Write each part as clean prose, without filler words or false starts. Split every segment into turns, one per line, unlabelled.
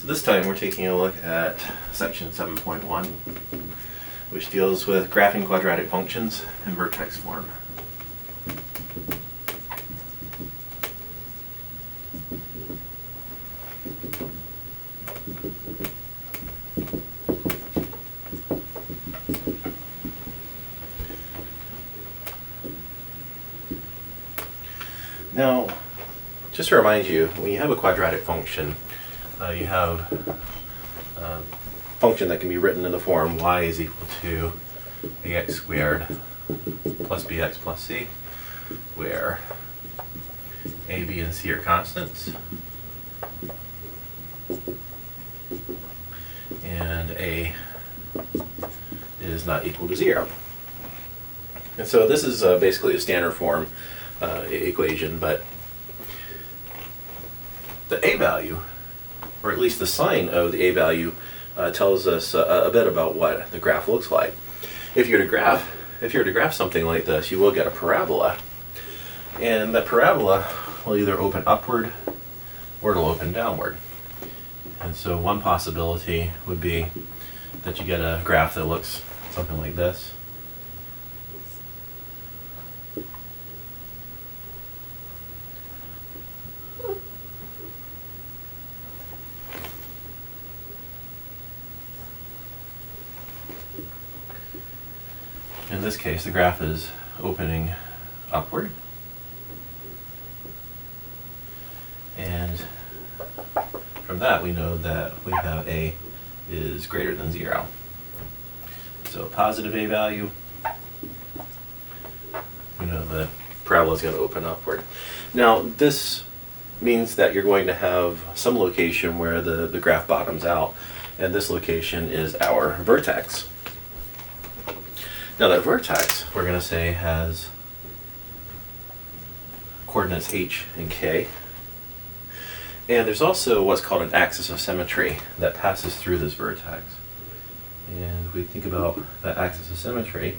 So this time we're taking a look at section 7.1, which deals with graphing quadratic functions in vertex form. Now, just to remind you, when you have a quadratic function, you have a function that can be written in the form y is equal to ax squared plus bx plus c, where a, b, and c are constants, and a is not equal to 0. And so this is basically a standard form equation, but the a value, or at least the sign of the a value, tells us a bit about what the graph looks like. If you were to graph something like this, you will get a parabola, and that parabola will either open upward or it'll open downward. And so one possibility would be that you get a graph that looks something like this. In this case, the graph is opening upward, and from that we know that we have a is greater than 0. So a positive a value, we know the parabola is going to open upward. Now this means that you're going to have some location where the graph bottoms out, and this location is our vertex. Now that vertex, we're going to say, has coordinates h and k. And there's also what's called an axis of symmetry that passes through this vertex. And if we think about that axis of symmetry,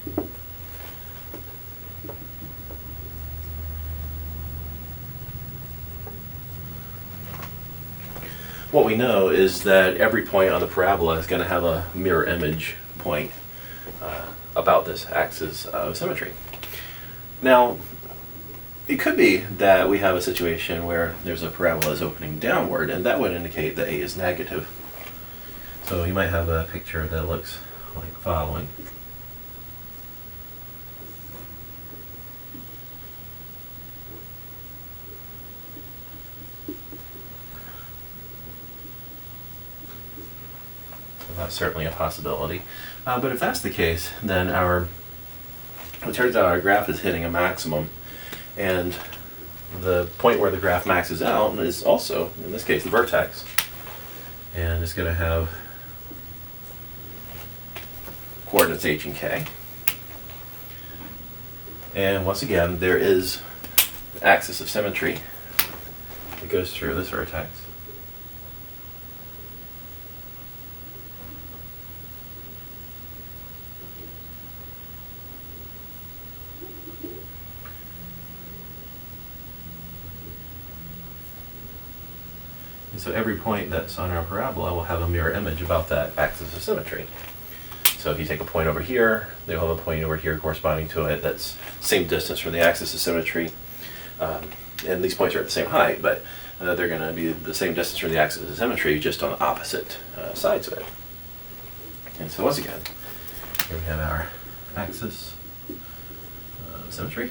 what we know is that every point on the parabola is going to have a mirror image point about this axis of symmetry. Now, it could be that we have a situation where there's a parabola that's opening downward, and that would indicate that a is negative. So you might have a picture that looks like the following. That's certainly a possibility. But if that's the case, then it turns out our graph is hitting a maximum, and the point where the graph maxes out is also, in this case, the vertex, and it's going to have coordinates h and k. And once again, there is an axis of symmetry that goes through this vertex. And so every point that's on our parabola will have a mirror image about that axis of symmetry. So if you take a point over here, they'll have a point over here corresponding to it that's same distance from the axis of symmetry. And these points are at the same height, but they're going to be the same distance from the axis of symmetry, just on the opposite sides of it. And so once again, here we have our axis of symmetry.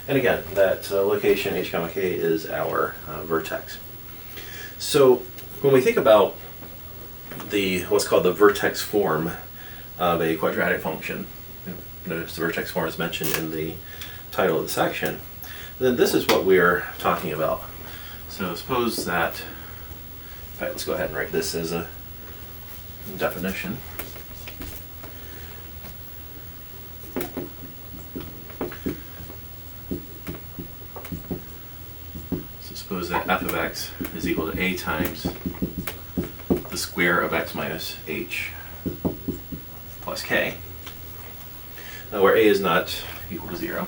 And again, that location h comma k is our vertex. So when we think about what's called the vertex form of a quadratic function, notice the vertex form is mentioned in the title of the section, then this is what we're talking about. So suppose that, in fact, let's go ahead and write this as a definition. Suppose that f of x is equal to a times the square of x minus h plus k. where a is not equal to 0.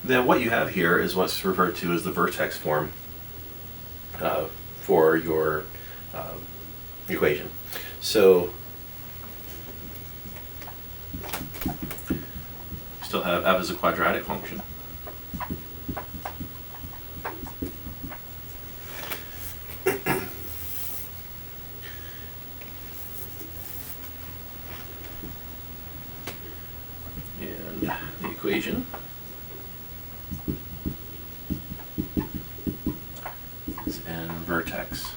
Then what you have here is what's referred to as the vertex form for your equation. So you still have f as a quadratic function. And the equation is in vertex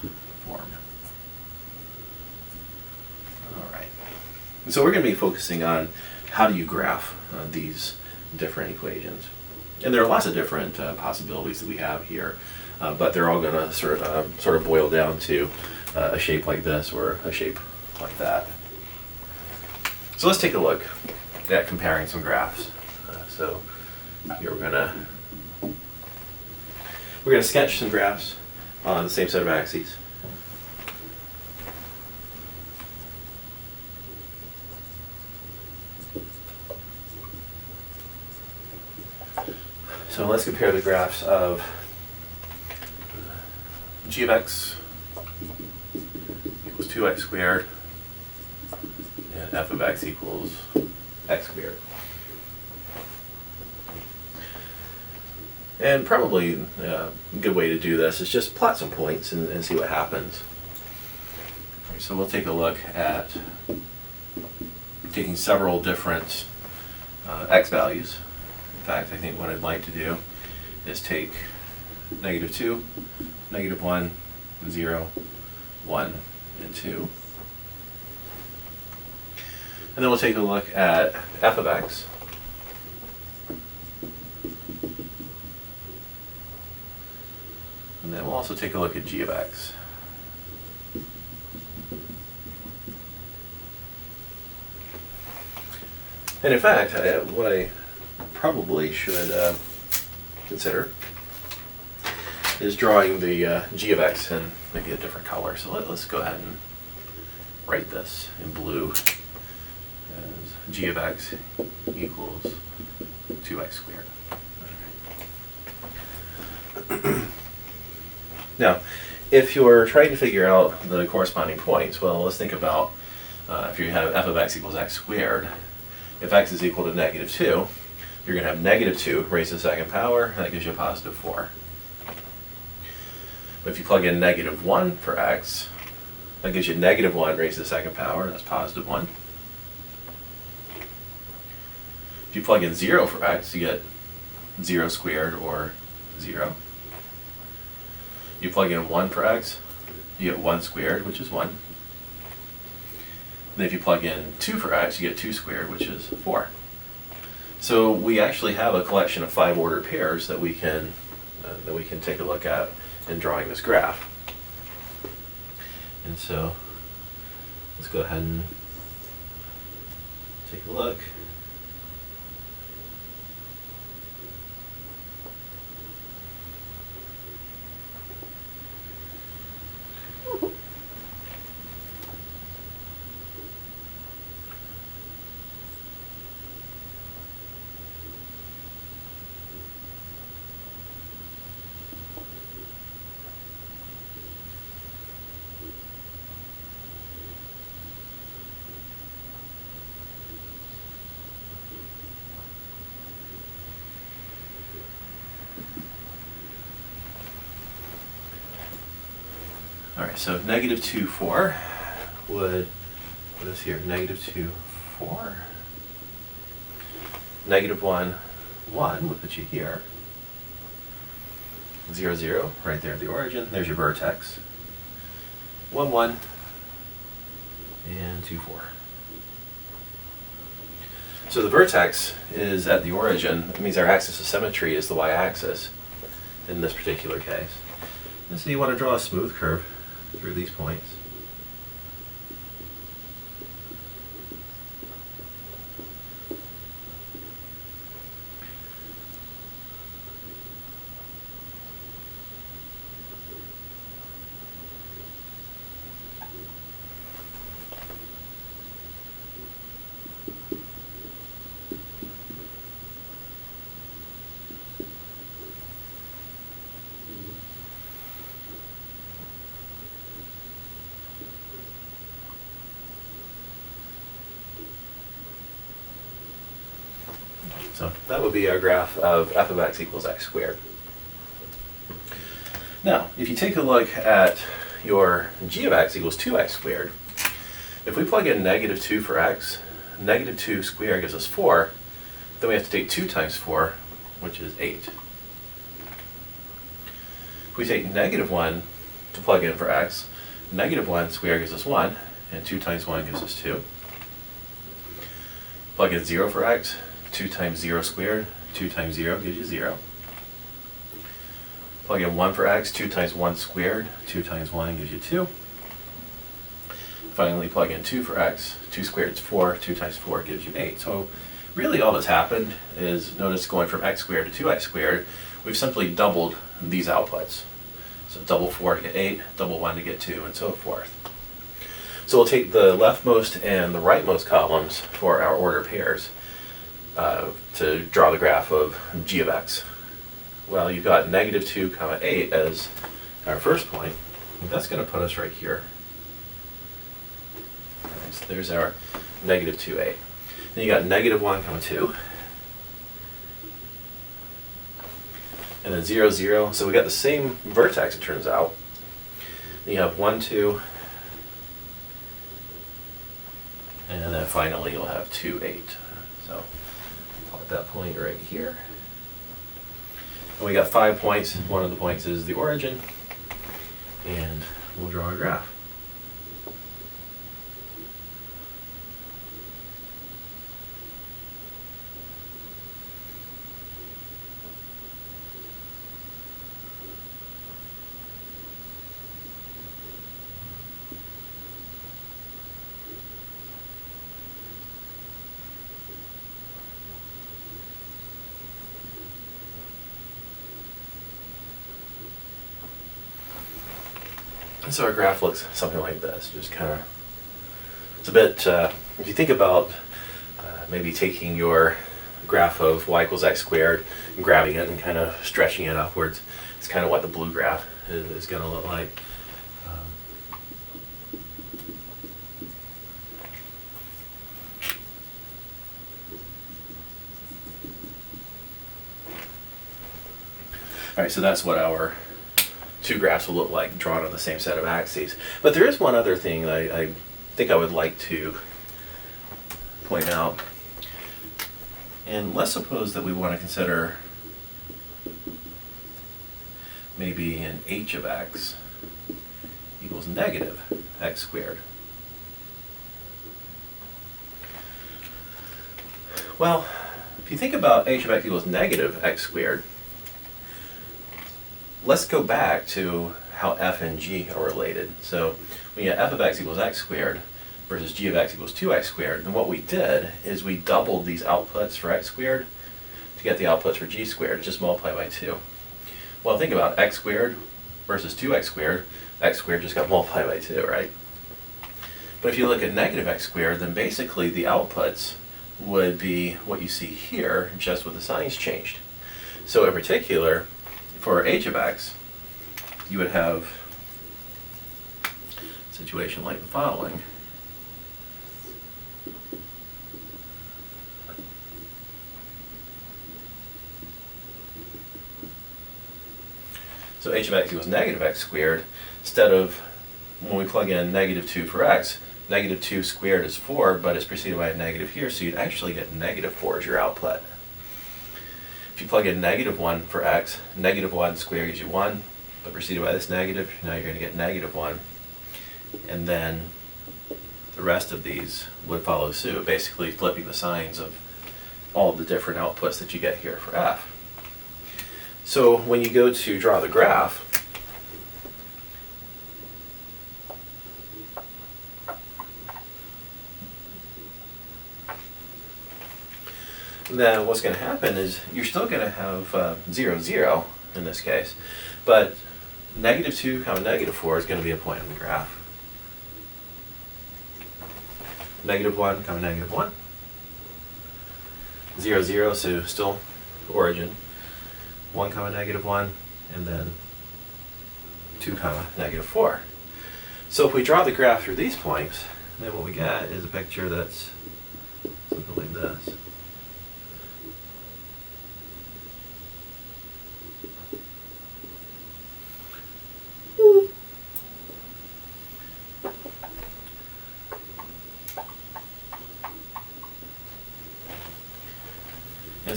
form. All right. And so we're going to be focusing on how do you graph these different equations. And there are lots of different possibilities that we have here, but they're all going to sort of boil down to a shape like this or a shape like that. So let's take a look at comparing some graphs. So here we're gonna sketch some graphs on the same set of axes. So let's compare the graphs of g of x equals 2x squared and f of x equals x squared. And probably a good way to do this is just plot some points and see what happens. So we'll take a look at taking several different x values. In fact, I think what I'd like to do is take -2, -1, 0, 1, and 2. And then we'll take a look at f of x. And then we'll also take a look at g of x. And in fact, what I probably should consider is drawing the g of x in maybe a different color. So let's go ahead and write this in blue as g of x equals 2x squared. Now, if you're trying to figure out the corresponding points, well, let's think about if you have f of x equals x squared. If x is equal to -2, you're going to have -2 raised to the second power, and that gives you a +4. But if you plug in -1 for x, that gives you -1 raised to the second power, and that's +1. If you plug in 0 for x, you get 0 squared, or 0. You plug in 1 for x, you get 1 squared, which is 1. Then if you plug in 2 for x, you get 2 squared, which is 4. So we actually have a collection of 5 ordered pairs that we can take a look at in drawing this graph. And so let's go ahead and take a look. All right, so -2, 4 would put us here. -2, 4. -1, 1 would put you here. 0, 0, right there at the origin. There's your vertex. 1, 1, and 2, 4. So the vertex is at the origin. It means our axis of symmetry is the y-axis in this particular case. And so you want to draw a smooth curve through these points. So that would be our graph of f of x equals x squared. Now, if you take a look at your g of x equals 2x squared, if we plug in negative 2 for x, negative 2 squared gives us 4, then we have to take 2 times 4, which is 8. If we take negative 1 to plug in for x, negative 1 squared gives us 1, and 2 times 1 gives us 2. Plug in 0 for x, 2 times 0 squared, 2 times 0 gives you 0. Plug in 1 for x, 2 times 1 squared, 2 times 1 gives you 2. Finally, plug in 2 for x, 2 squared is 4, 2 times 4 gives you 8. So really all that's happened is, notice going from x squared to 2x squared, we've simply doubled these outputs. So double 4 to get 8, double 1 to get 2, and so forth. So we'll take the leftmost and the rightmost columns for our order pairs to draw the graph of g of x. Well, you've got negative 2 comma 8 as our first point. That's going to put us right here. All right, so there's our negative 2, 8. Then you got negative 1 comma 2. And then 0, 0. So we got the same vertex, it turns out. Then you have 1, 2. And then finally you'll have 2, 8. So plot that point right here. And we got 5 points. One of the points is the origin. And we'll draw a graph. And so our graph looks something like this. Just kind of, it's a bit, if you think about maybe taking your graph of y equals x squared and grabbing it and kind of stretching it upwards, it's kind of what the blue graph is going to look like. All right, so that's what our two graphs will look like drawn on the same set of axes. But there is one other thing that I think I would like to point out. And let's suppose that we want to consider maybe an h of x equals negative x squared. Well, if you think about h of x equals negative x squared, let's go back to how f and g are related. So when you have f of x equals x squared versus g of x equals 2x squared, then what we did is we doubled these outputs for x squared to get the outputs for g squared, just multiply by 2. Well, think about x squared versus 2x squared. X squared just got multiplied by 2, right? But if you look at negative x squared, then basically the outputs would be what you see here, just with the signs changed. So in particular, for h of x, you would have a situation like the following. So h of x equals negative x squared. Instead of, when we plug in negative 2 for x, negative 2 squared is 4, but it's preceded by a negative here, so you'd actually get negative 4 as your output. If you plug in negative 1 for x, negative 1 squared gives you 1, but preceded by this negative, now you're going to get negative 1. And then the rest of these would follow suit, basically flipping the signs of all of the different outputs that you get here for f. So when you go to draw the graph, then what's going to happen is you're still going to have 0, 0 in this case, but negative 2 comma negative 4 is going to be a point on the graph. Negative 1 comma negative 1. 0, 0, so still origin. 1 comma negative 1, and then 2 comma negative 4. So if we draw the graph through these points, then what we get is a picture that's something like this.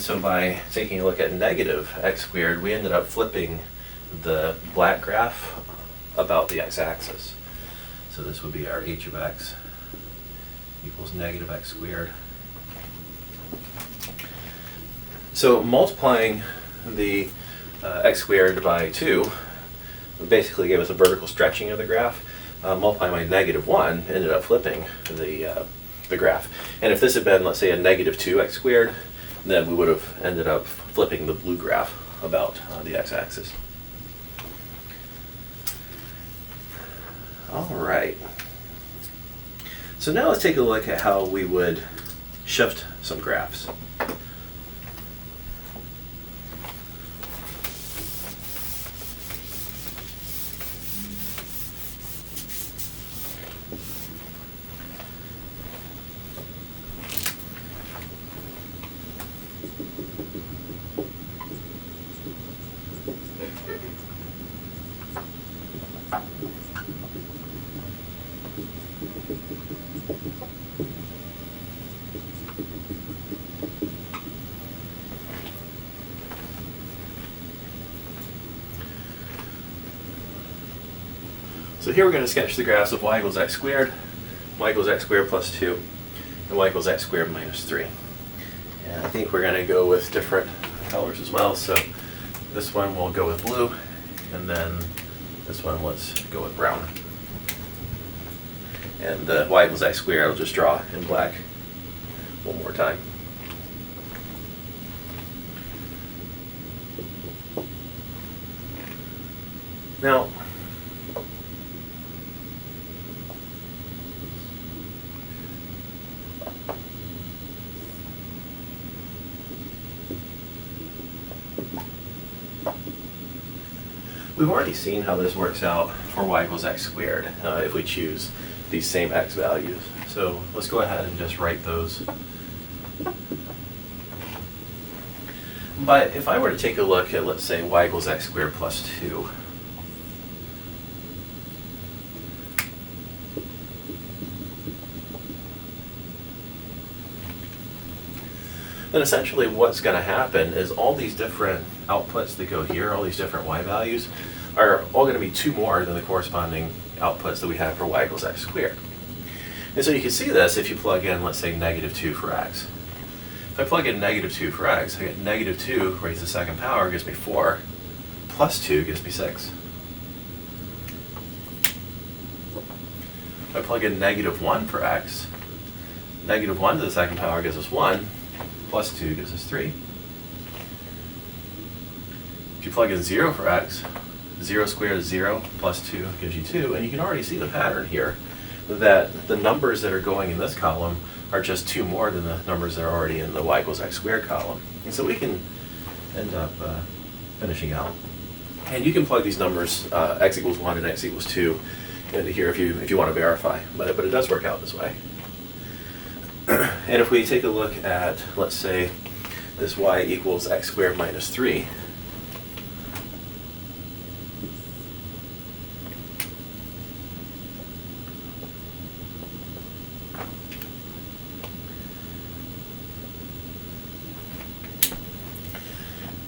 And so by taking a look at negative x squared, we ended up flipping the black graph about the x-axis. So this would be our h of x equals negative x squared. So multiplying the x squared by 2 basically gave us a vertical stretching of the graph. Multiplying by negative 1 ended up flipping the graph. And if this had been, let's say, a negative 2x squared, then we would have ended up flipping the blue graph about the x-axis. All right. So now let's take a look at how we would shift some graphs. So here we're going to sketch the graphs of y equals x squared, y equals x squared plus 2, and y equals x squared minus 3. And I think we're going to go with different colors as well. So this one we'll go with blue, and then this one let's go with brown. And the y equals x squared I'll just draw in black one more time. Now, we've already seen how this works out for y equals x squared if we choose these same x values. So let's go ahead and just write those. But if I were to take a look at, let's say, y equals x squared plus 2, then essentially what's going to happen is all these different outputs that go here, all these different y values, are all going to be 2 more than the corresponding outputs that we have for y equals x squared. And so you can see this if you plug in, let's say, negative 2 for x. If I plug in negative 2 for x, I get negative 2 raised to the second power gives me 4, plus 2 gives me 6. If I plug in negative 1 for x, negative 1 to the second power gives us 1, plus 2 gives us 3. If you plug in 0 for x, 0 squared is 0, plus 2 gives you 2, and you can already see the pattern here that the numbers that are going in this column are just 2 more than the numbers that are already in the y equals x squared column. And so we can end up finishing out. And you can plug these numbers, x equals 1 and x equals 2, into here if you want to verify, but it does work out this way. And if we take a look at, let's say, this y equals x squared minus 3,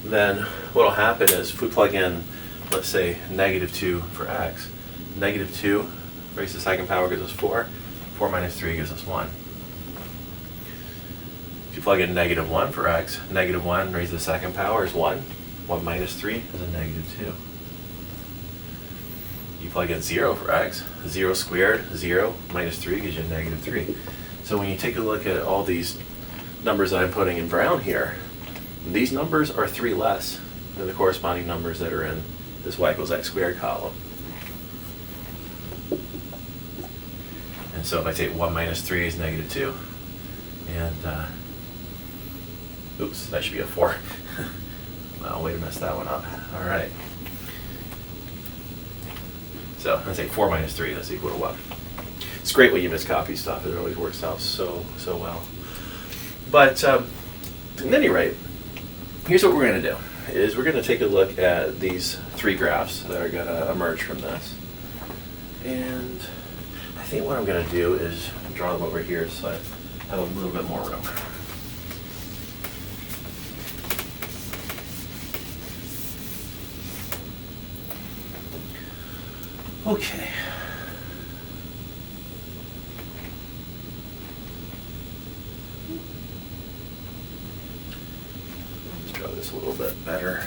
then what will happen is if we plug in, let's say, negative 2 for x, negative 2 raised to the second power gives us 4, 4 minus 3 gives us 1. If you plug in negative 1 for x, negative 1 raised to the second power is 1, 1 minus 3 is a negative 2. You plug in 0 for x, 0 squared, 0 minus 3 gives you a negative 3. So when you take a look at all these numbers that I'm putting in brown here, these numbers are 3 less than the corresponding numbers that are in this y equals x squared column. And so if I take 1 minus 3 is negative 2, and oops, that should be a 4. Well, way to mess that one up. All right. So I take 4 minus 3, that's equal to 1. It's great when you miscopy stuff. It always works out so well. But at any rate, here's what we're going to do, is we're going to take a look at these 3 graphs that are going to emerge from this. And I think what I'm going to do is draw them over here so I have a little bit more room. Okay. Let's draw this a little bit better.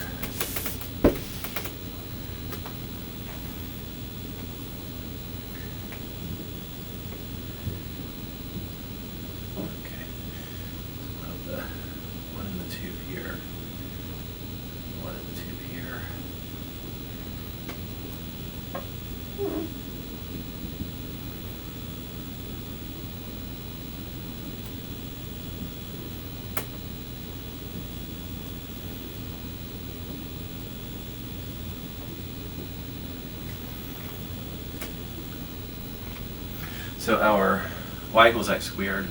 So our y equals x squared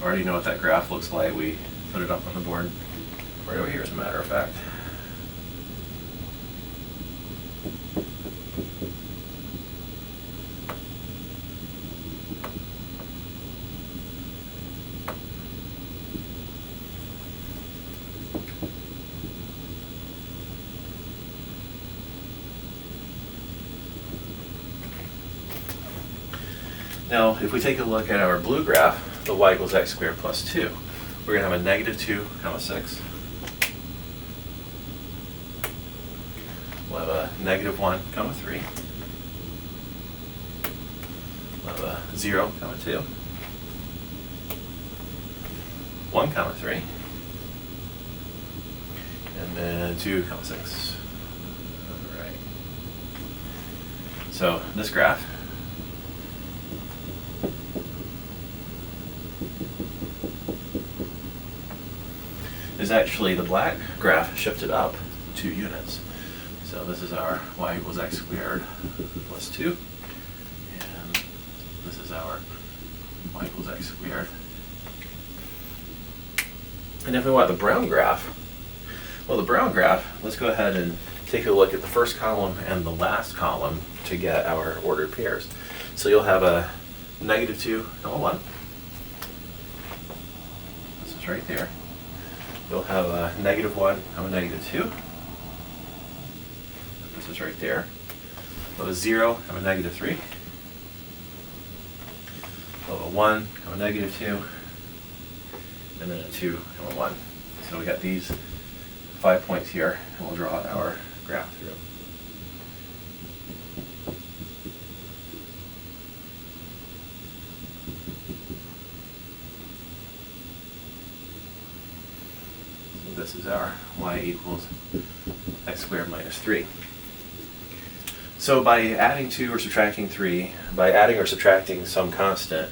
already know what that graph looks like. We put it up on the board right over here, as a matter of fact. Now, if we take a look at our blue graph, the y equals x squared plus 2, we're going to have a negative 2, comma 6. We'll have a negative 1, comma 3. We'll have a 0, comma 2. 1, comma 3. And then 2, comma 6. All right. So this graph is actually the black graph shifted up 2 units. So this is our y equals x squared plus 2. And this is our y equals x squared. And if we want the brown graph, well, the brown graph, let's go ahead and take a look at the first column and the last column to get our ordered pairs. So you'll have a negative 2, comma 1. This is right there. You'll have a negative 1, comma negative 2. This is right there. You'll have a 0, comma negative 3. You'll have a 1, comma negative 2. And then a 2, comma 1. So we got these 5 points here, and we'll draw our graph through. This is our y equals x squared minus 3. So by adding 2 or subtracting 3, by adding or subtracting some constant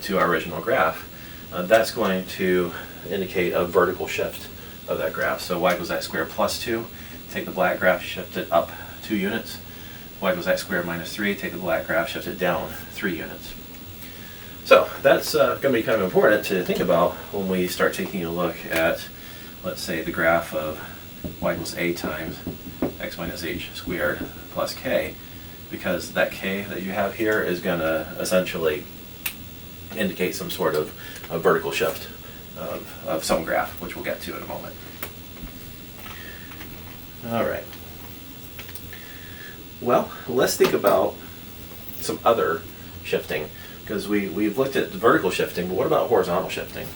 to our original graph, that's going to indicate a vertical shift of that graph. So y equals x squared plus 2, take the black graph, shift it up 2 units. Y equals x squared minus 3, take the black graph, shift it down 3 units. So that's going to be kind of important to think about when we start taking a look at, let's say, the graph of y equals a times x minus h squared plus k, because that k that you have here is going to essentially indicate some sort of a vertical shift of some graph, which we'll get to in a moment. All right. Well, let's think about some other shifting, because we've looked at the vertical shifting, but what about horizontal shifting?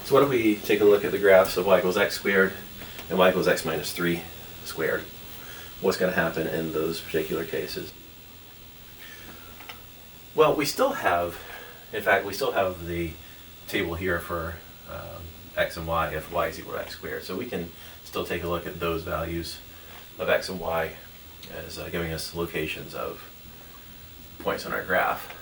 So what if we take a look at the graphs of y equals x squared and y equals x minus 3 squared? What's going to happen in those particular cases? Well, we still have, in fact, we still have the table here for x and y if y is equal to x squared. So we can still take a look at those values of x and y as giving us locations of points on our graph.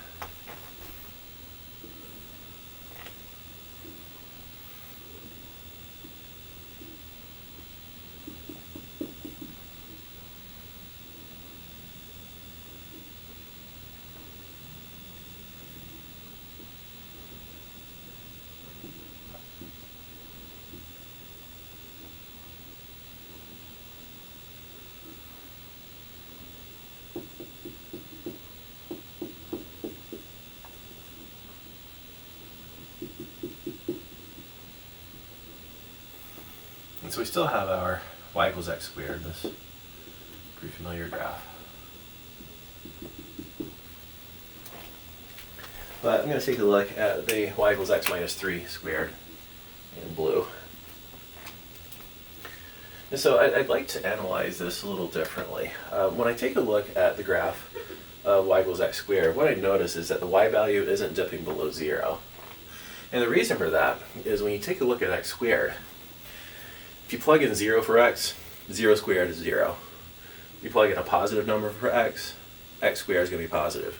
And so we still have our y equals x squared, this pretty familiar graph. But I'm going to take a look at the y equals x minus 3 squared in blue. And so I'd like to analyze this a little differently. When I take a look at the graph of y equals x squared, what I notice is that the y value isn't dipping below 0. And the reason for that is when you take a look at x squared, if you plug in 0 for x, 0 squared is 0. If you plug in a positive number for x, x squared is going to be positive.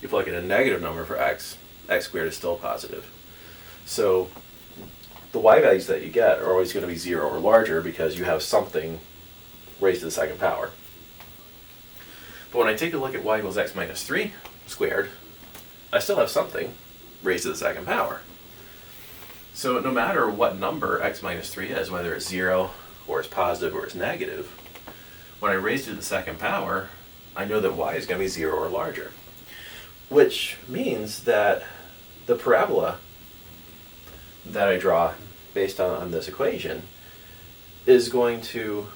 You plug in a negative number for x, x squared is still positive. So the y values that you get are always going to be 0 or larger because you have something raised to the second power. But when I take a look at y equals x minus 3 squared, I still have something raised to the second power. So no matter what number x minus 3 is, whether it's 0 or it's positive or it's negative, when I raise it to the second power, I know that y is going to be 0 or larger. Which means that the parabola that I draw based on this equation is going to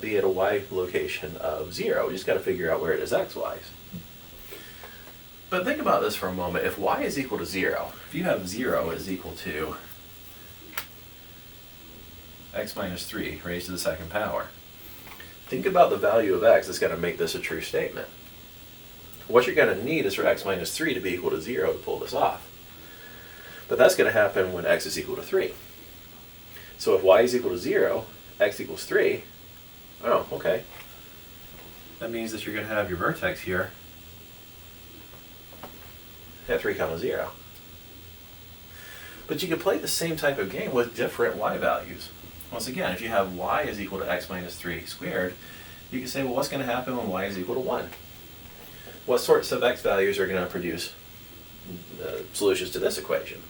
be at a y location of 0. We just got to figure out where it is x-wise. But think about this for a moment. If y is equal to 0, if you have 0 is equal to x minus 3 raised to the second power, think about the value of x that's going to make this a true statement. What you're going to need is for x minus 3 to be equal to 0 to pull this off. But that's going to happen when x is equal to 3. So if y is equal to 0, x equals 3, oh, okay. That means that you're going to have your vertex here at 3, 0. But you can play the same type of game with different y values. Once again, if you have y is equal to x minus 3 squared, you can say, well, what's going to happen when y is equal to 1? What sorts of x values are going to produce solutions to this equation?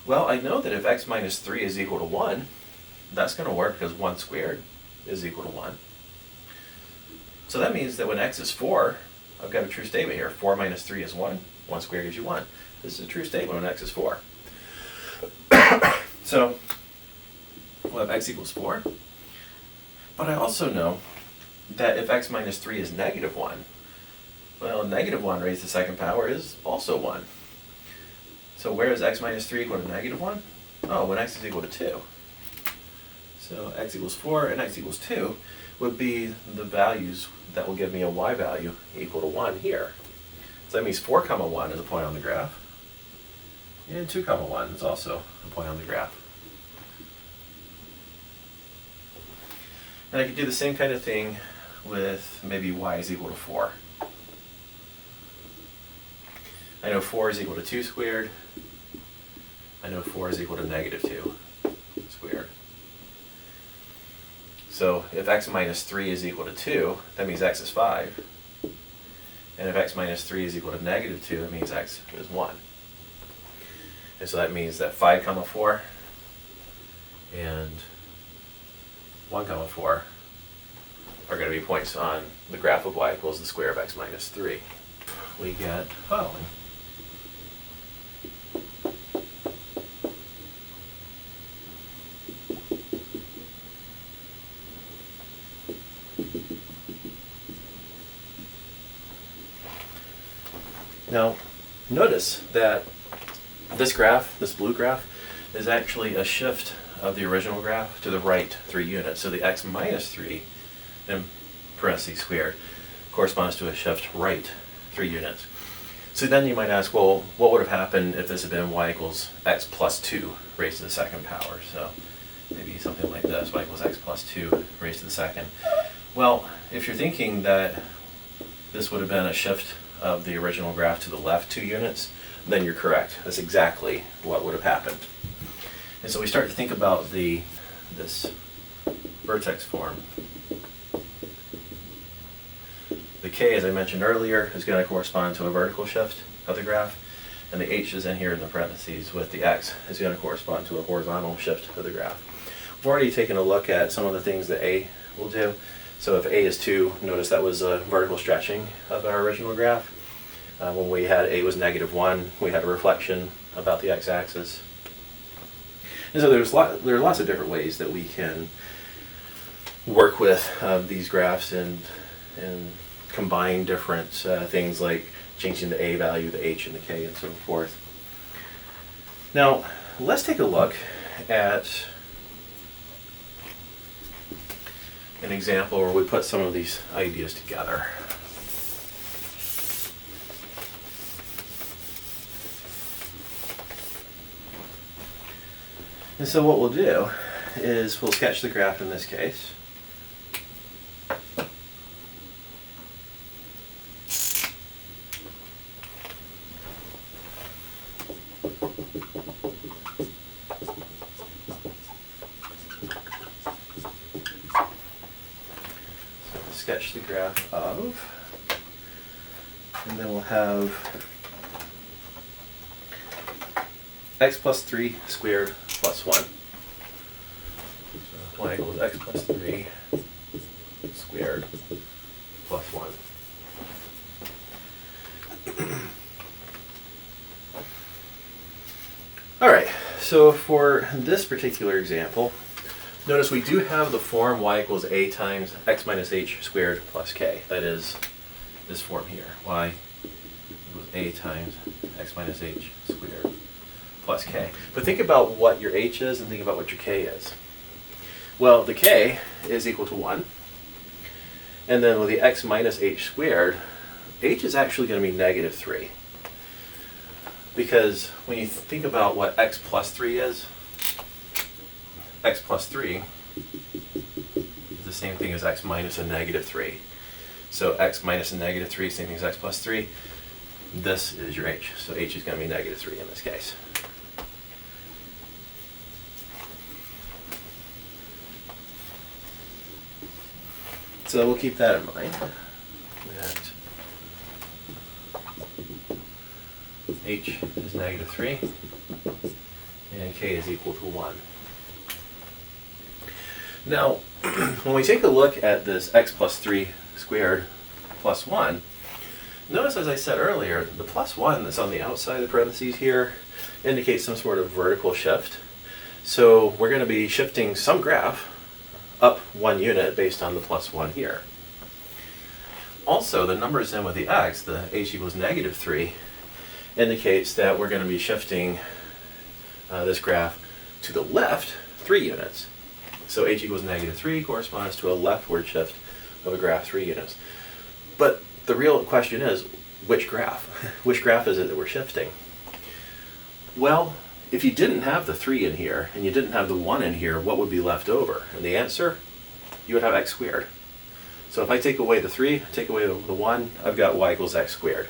Well, I know that if x minus 3 is equal to 1, that's going to work because 1 squared is equal to 1. So that means that when x is 4, I've got a true statement here. 4 minus 3 is 1. 1 squared gives you 1. This is a true statement when x is 4. So we'll have x equals 4. But I also know that if x minus 3 is negative 1, well, negative 1 raised to the second power is also 1. So where is x minus 3 equal to negative 1? Oh, when x is equal to 2. So x equals 4 and x equals 2 would be the values that will give me a y value equal to 1 here. So that means 4, 1 is a point on the graph. And 2, 1 is also a point on the graph. And I could do the same kind of thing with maybe y is equal to 4. I know 4 is equal to 2 squared. I know 4 is equal to negative 2 squared. So if x minus 3 is equal to 2, that means x is 5. And if x minus 3 is equal to negative 2, that means x is 1. And so that means that 5, 4 and 1, 4 are going to be points on the graph of y equals the square of x minus 3. We get the following. Now, notice that this graph, this blue graph, is actually a shift of the original graph to the right 3 units. So the x minus 3, in parentheses squared, corresponds to a shift right 3 units. So then you might ask, well, what would have happened if this had been y equals x plus 2 raised to the second power? So maybe something like this, y equals x plus 2 raised to the second. Well, if you're thinking that this would have been a shift of the original graph to the left 2 units, then you're correct. That's exactly what would have happened. And so we start to think about this vertex form. The k, as I mentioned earlier, is going to correspond to a vertical shift of the graph, and the h is in here in the parentheses with the x is going to correspond to a horizontal shift of the graph. We've already taken a look at some of the things that a will do. So if a is 2, notice that was a vertical stretching of our original graph. When we had a was negative 1, we had a reflection about the x-axis. And so there are lots of different ways that we can work with these graphs and combine different things like changing the a value, the h, and the k, and so forth. Now, let's take a look at an example where we put some of these ideas together. And so what we'll do is we'll sketch the graph in this case. Sketch the graph of, and then we'll have x plus 3 squared plus 1. So y equals x plus 3 squared plus 1. All right, so for this particular example, notice we do have the form y equals a times x minus h squared plus k. That is this form here. Y equals a times x minus h squared plus k. But think about what your h is and think about what your k is. Well, the k is equal to 1. And then with the x minus h squared, h is actually going to be negative 3. Because when you think about what x plus 3 is, x plus 3 is the same thing as x minus a negative 3. So x minus a negative 3 is the same thing as x plus 3. This is your h. So h is going to be negative 3 in this case. So we'll keep that in mind. That h is negative 3 and k is equal to 1. Now, when we take a look at this x plus 3 squared plus 1, notice, as I said earlier, the plus 1 that's on the outside of the parentheses here indicates some sort of vertical shift. So we're going to be shifting some graph up 1 unit based on the plus 1 here. Also, the numbers in with the x, the h equals negative 3, indicates that we're going to be shifting this graph to the left 3 units. So h equals negative 3 corresponds to a leftward shift of a graph 3 units. But the real question is, which graph? Which graph is it that we're shifting? Well, if you didn't have the 3 in here, and you didn't have the 1 in here, what would be left over? And the answer, you would have x squared. So if I take away the 3, take away the 1, I've got y equals x squared.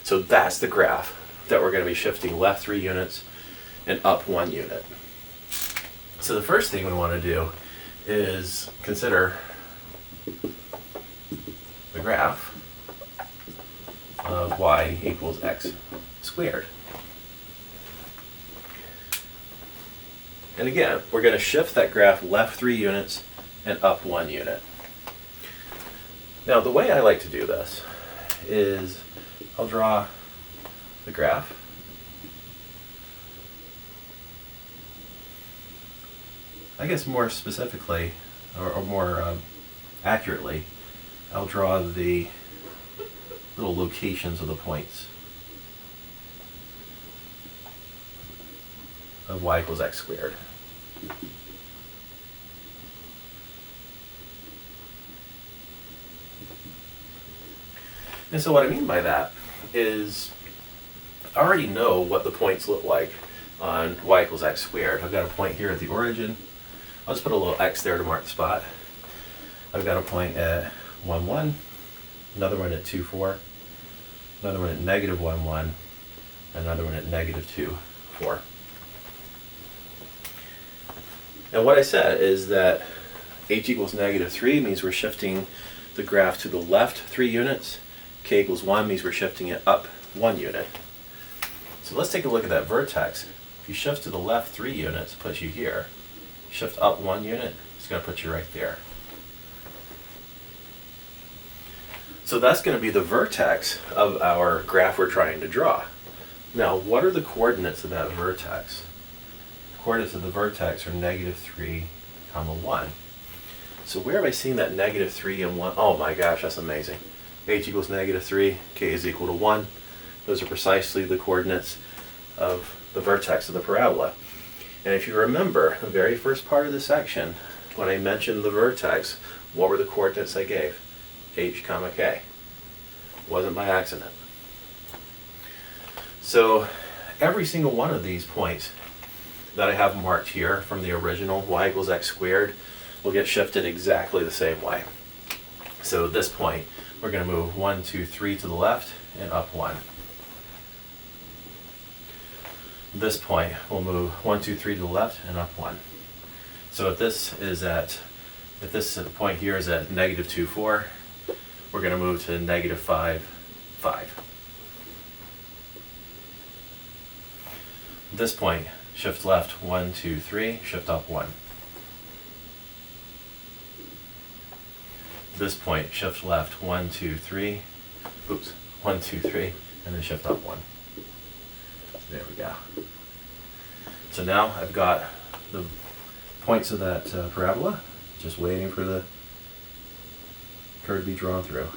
So that's the graph that we're going to be shifting left 3 units and up 1 unit. So the first thing we want to do is consider the graph of y equals x squared. And again, we're going to shift that graph left 3 units and up 1 unit. Now, the way I like to do this is I'll draw the graph. I guess more specifically, or more accurately, I'll draw the little locations of the points of y equals x squared. And so what I mean by that is I already know what the points look like on y equals x squared. I've got a point here at the origin. I'll just put a little x there to mark the spot. I've got a point at 1, 1, another one at 2, 4, another one at negative 1, 1, another one at negative 2, 4. And what I said is that h equals negative 3 means we're shifting the graph to the left 3 units. K equals 1 means we're shifting it up 1 unit. So let's take a look at that vertex. If you shift to the left 3 units, it puts you here. Shift up 1 unit, it's going to put you right there. So that's going to be the vertex of our graph we're trying to draw. Now, what are the coordinates of that vertex? The coordinates of the vertex are -3, 1. So where have I seen that -3 and 1? Oh my gosh, that's amazing. H equals -3, k is equal to 1. Those are precisely the coordinates of the vertex of the parabola. And if you remember the very first part of the section, when I mentioned the vertex, what were the coordinates I gave? H, k. Wasn't by accident. So every single one of these points that I have marked here from the original y equals x squared will get shifted exactly the same way. So at this point, we're going to move 1, 2, 3 to the left and up 1. This point, we'll move 1, 2, 3 to the left and up 1. So if this point here is at -2, 4, we're going to move to -5, 5. This point, shift left 1, 2, 3, shift up 1. This point, shift left 1, 2, 3, 1, 2, 3, and then shift up 1. There we go. So now I've got the points of that parabola, just waiting for the curve to be drawn through.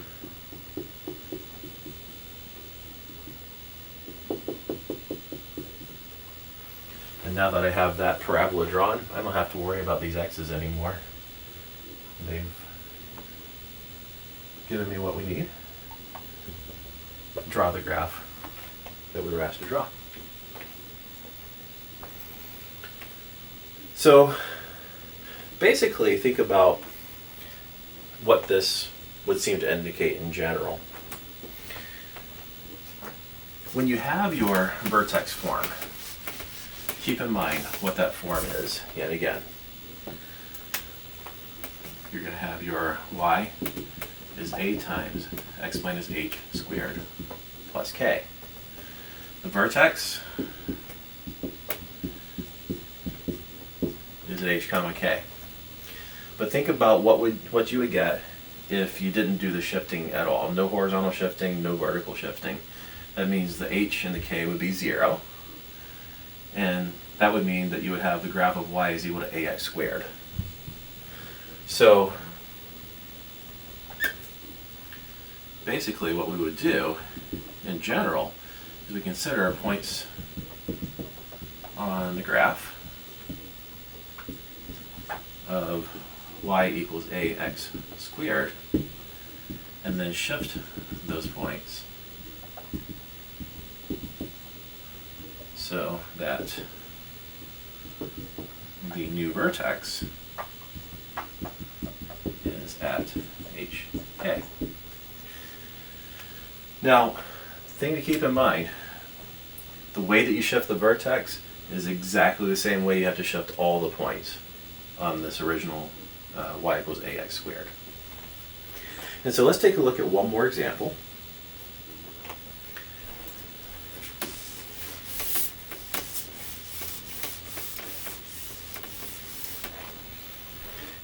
And now that I have that parabola drawn, I don't have to worry about these x's anymore. They've given me what we need. Draw the graph that we were asked to draw. So basically, think about what this would seem to indicate in general. When you have your vertex form, keep in mind what that form is yet again. You're going to have your y is a times x minus h squared plus k. The vertex is at h comma k. But think about what you would get if you didn't do the shifting at all. No horizontal shifting, no vertical shifting. That means the h and the k would be 0. And that would mean that you would have the graph of y is equal to ax squared. So basically what we would do in general is we consider points on the graph of y equals ax squared and then shift those points so that the new vertex is at hk. Now, thing to keep in mind, the way that you shift the vertex is exactly the same way you have to shift all the points on this original y equals ax squared. And so let's take a look at one more example.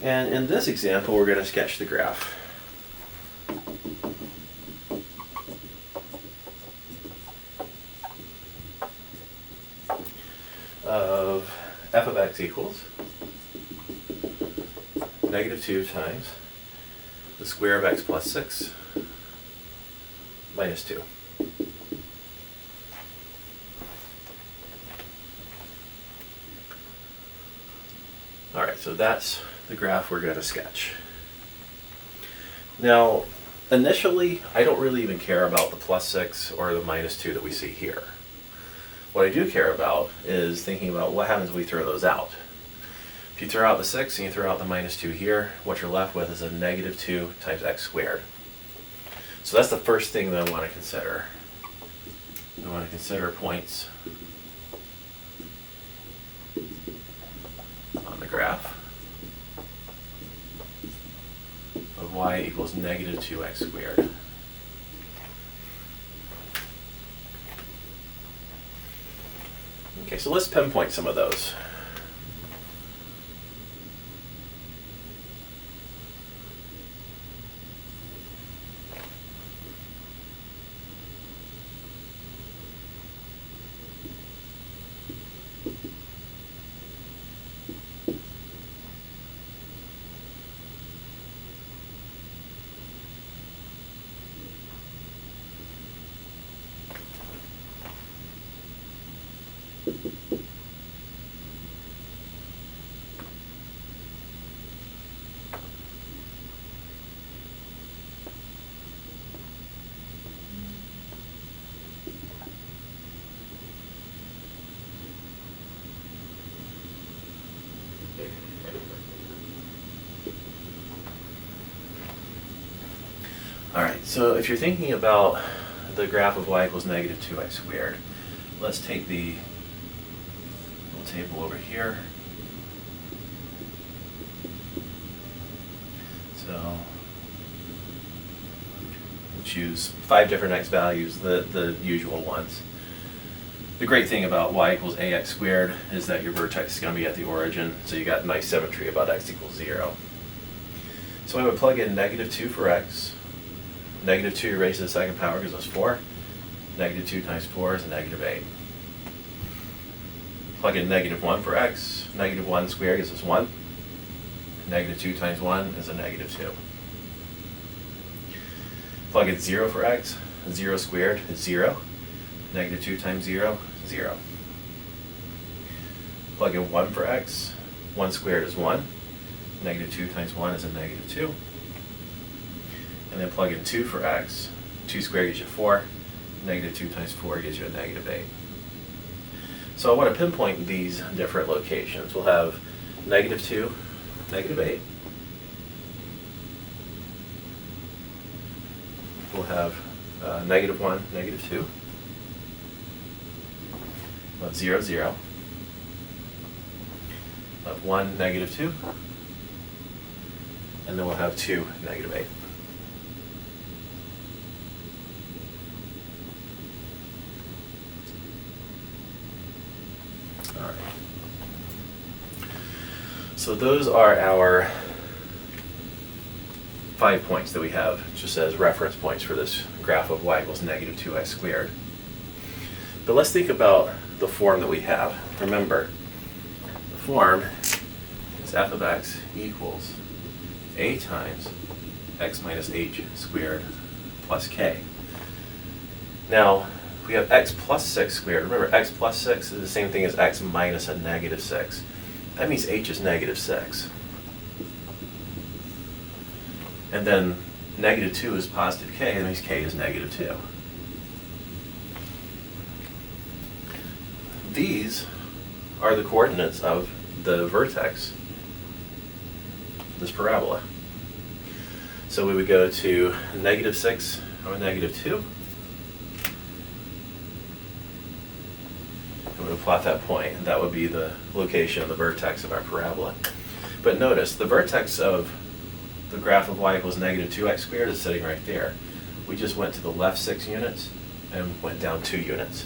And in this example, we're going to sketch the graph. Of f of x equals -2 times the square of x plus 6 minus 2. Alright, so that's the graph we're going to sketch. Now, initially, I don't really even care about the plus 6 or the minus 2 that we see here. What I do care about is thinking about what happens if we throw those out. If you throw out the 6 and you throw out the minus 2 here, what you're left with is a -2 times x squared. So that's the first thing that I want to consider. I want to consider points on the graph of y equals -2x squared. Okay, so let's pinpoint some of those. So if you're thinking about the graph of y equals negative 2x squared, let's take the little table over here. So we'll choose 5 different x values, the usual ones. The great thing about y equals ax squared is that your vertex is going to be at the origin, so you got nice symmetry about x equals 0. So I would plug in negative 2 for x. Negative 2 raised to the second power gives us 4. Negative 2 times 4 is a negative 8. Plug in negative 1 for x. Negative 1 squared gives us 1. Negative 2 times 1 is a negative 2. Plug in 0 for x. 0 squared is 0. Negative 2 times 0, 0. Plug in 1 for x. 1 squared is 1. Negative 2 times 1 is a negative 2. And then plug in 2 for x. 2 squared gives you 4. Negative 2 times 4 gives you a negative 8. So I want to pinpoint these different locations. We'll have negative 2, negative 8. We'll have negative 1, negative 2. We'll have 0, 0. We'll have 1, negative 2. And then we'll have 2, negative 8. All right. So those are our 5 points that we have just as reference points for this graph of y equals negative 2x squared. But let's think about the form that we have. Remember, the form is f of x equals a times x minus h squared plus k. Now, we have x plus 6 squared. Remember, x plus 6 is the same thing as x minus a negative 6. That means h is negative 6. And then negative 2 is positive k, that means k is negative 2. These are the coordinates of the vertex, this parabola. So we would go to negative 6 or negative 2. And we would plot that point. That would be the location of the vertex of our parabola. But notice, the vertex of the graph of y equals negative 2x squared is sitting right there. We just went to the left 6 units and went down 2 units.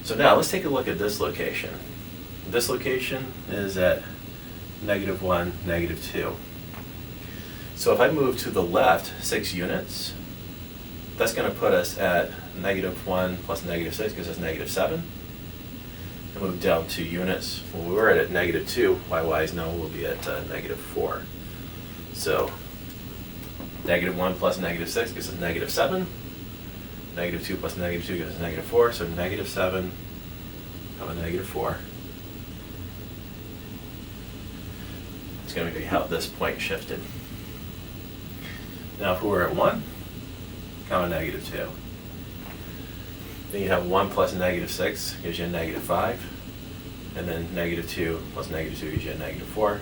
So now let's take a look at this location. This location is at negative 1, negative 2. So if I move to the left 6 units, that's going to put us at negative 1 plus negative 6 gives us negative 7. And move down 2 units. Well, we were at negative 2. Y-wise, now we'll be at negative 4. So negative 1 plus negative 6 gives us negative 7. Negative 2 plus negative 2 gives us negative 4. So negative 7, negative 4. It's going to be how this point shifted. Now if we were at 1, negative 2. Then you have 1 plus negative 6 gives you a negative 5. And then negative 2 plus negative 2 gives you a negative 4.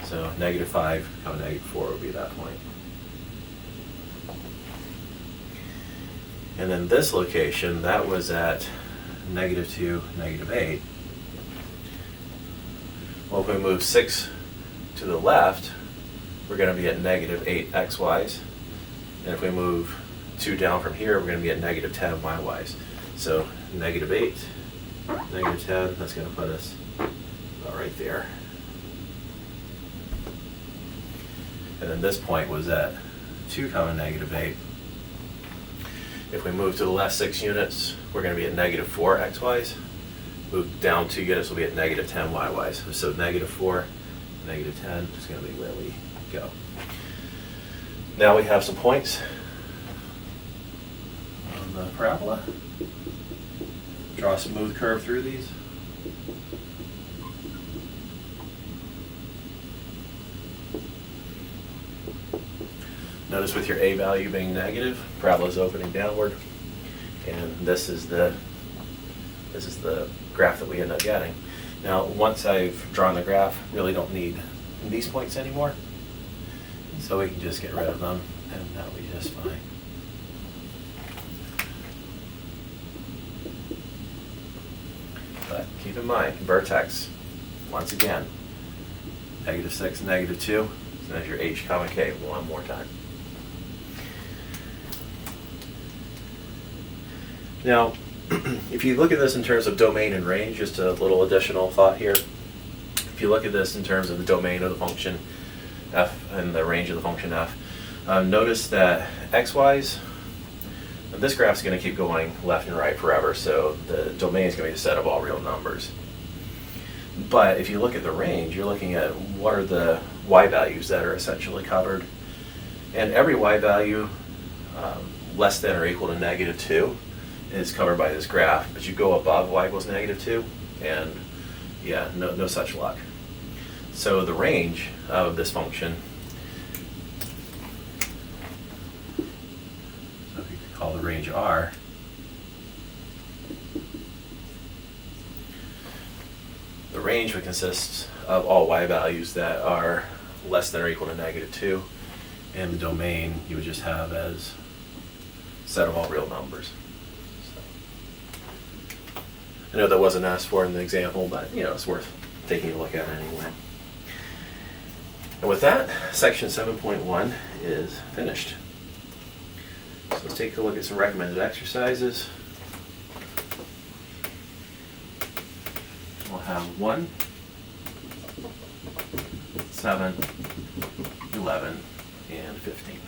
So negative 5, negative 4 would be that point. And then this location, that was at negative 2, negative 8. Well, if we move 6 to the left, we're going to be at negative 8 x-wise. And if we move 2 down from here, we're going to be at negative 10 y-wise. So negative 8, negative 10, that's going to put us about right there. And then this point was at 2, negative 8. If we move to the left 6 units, we're going to be at negative 4 x-wise. Move down 2 units, we'll be at negative 10 y-wise. So negative 4, negative 10 is going to be where we go. Now we have some points on the parabola. Draw a smooth curve through these. Notice with your a value being negative, parabola is opening downward, and this is the graph that we end up getting. Now, once I've drawn the graph, really don't need these points anymore, so we can just get rid of them and that'll be just fine. But keep in mind, vertex, once again, -6, -2, so there's your h, comma k one more time. Now, if you look at this in terms of domain and range, just a little additional thought here. If you look at this in terms of the domain of the function f and the range of the function f, notice that xy's, this graph's going to keep going left and right forever, so the domain is going to be a set of all real numbers. But if you look at the range, you're looking at what are the y values that are essentially covered. And every y value less than or equal to -2 is covered by this graph, but you go above y equals -2, and yeah, no such luck. So the range of this function, so if you could call the range R, the range would consist of all y values that are less than or equal to -2, and the domain you would just have as a set of all real numbers. I know that wasn't asked for in the example, but it's worth taking a look at anyway. And with that, section 7.1 is finished. So let's take a look at some recommended exercises. We'll have 1, 7, 11, and 15.